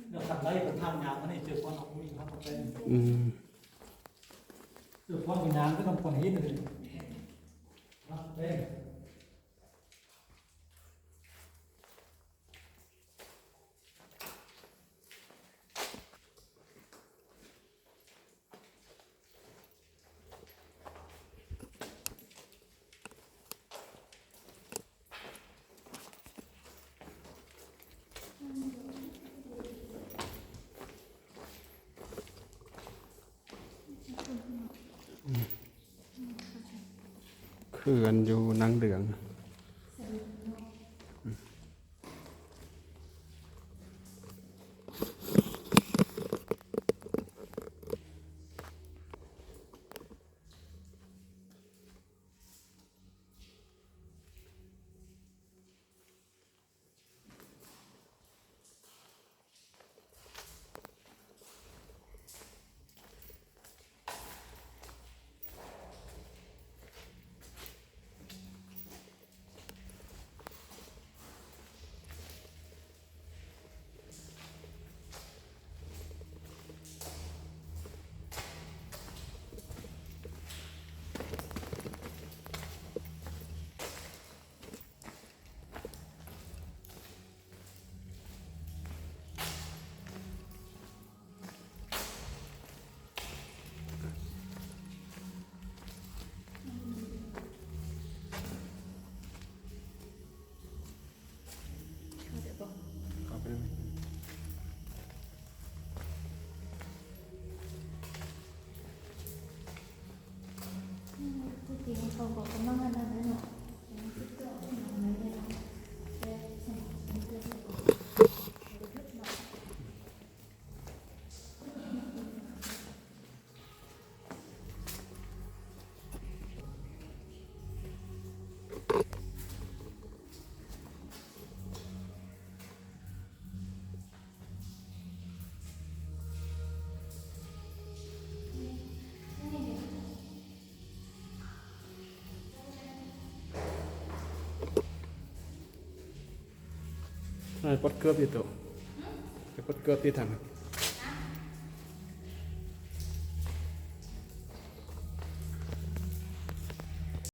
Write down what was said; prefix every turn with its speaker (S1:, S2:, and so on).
S1: เดี๋ยวขัดไล่กับทางยางมันนี่เจอความของมีครับเป็นเจอความของยางก็ต้องคนหินเลยครับเป็น
S2: เขื่อนอยู่นางเหลือง
S3: เขาบอกกันมากขนาดนั้นหรอ
S2: ปดเกือบอยู่ตัวปดเกือบที่ทำ